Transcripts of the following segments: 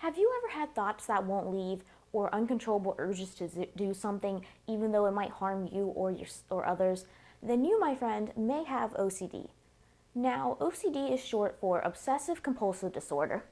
Have you ever had thoughts that won't leave or uncontrollable urges to do something even though it might harm you or others? Then you, my friend, may have OCD. Now, OCD is short for Obsessive Compulsive Disorder,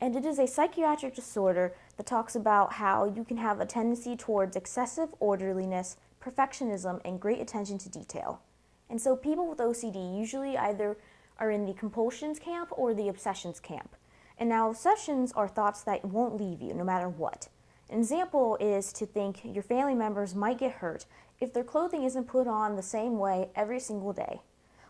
and it is a psychiatric disorder that talks about how you can have a tendency towards excessive orderliness, perfectionism, and great attention to detail. And so people with OCD usually either are in the compulsions camp or the obsessions camp. And now obsessions are thoughts that won't leave you no matter what. An example is to think your family members might get hurt if their clothing isn't put on the same way every single day.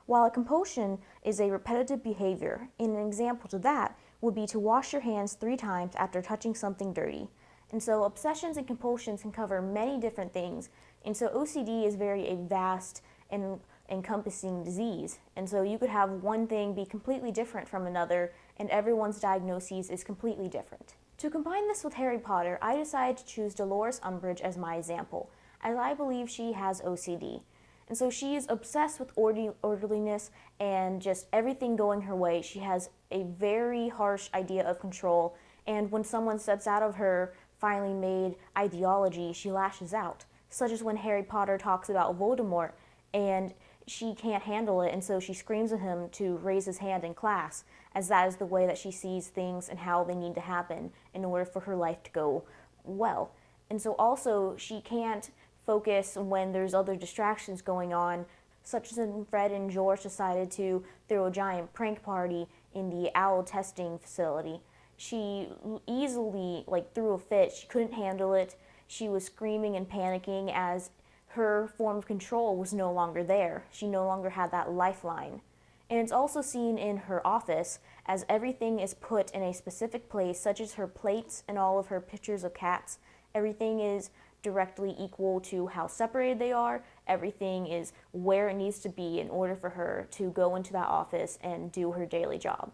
While a compulsion is a repetitive behavior, and an example to that would be to wash your hands 3 times after touching something dirty. And so obsessions and compulsions can cover many different things, and so OCD is very a vast and encompassing disease. And so you could have one thing be completely different from another, and everyone's diagnosis is completely different. To combine this with Harry Potter, I decided to choose Dolores Umbridge as my example, as I believe she has OCD. And so she is obsessed with orderliness and just everything going her way. She has a very harsh idea of control, and when someone steps out of her finely made ideology, she lashes out, such as when Harry Potter talks about Voldemort and she can't handle it, and so she screams at him to raise his hand in class, as that is the way that she sees things and how they need to happen in order for her life to go well. And so also she can't focus when there's other distractions going on, such as when Fred and George decided to throw a giant prank party in the owl testing facility. She easily threw a fit. She couldn't handle it. She was screaming and panicking as her form of control was no longer there. She no longer had that lifeline. And it's also seen in her office, as everything is put in a specific place, such as her plates and all of her pictures of cats. Everything is directly equal to how separated they are. Everything is where it needs to be in order for her to go into that office and do her daily job.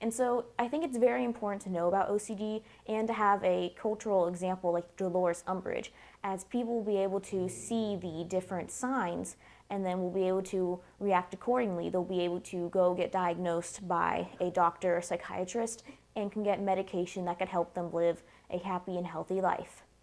And so I think it's very important to know about OCD and to have a cultural example like Dolores Umbridge, as people will be able to see the different signs and then will be able to react accordingly. They'll be able to go get diagnosed by a doctor or psychiatrist and can get medication that can help them live a happy and healthy life.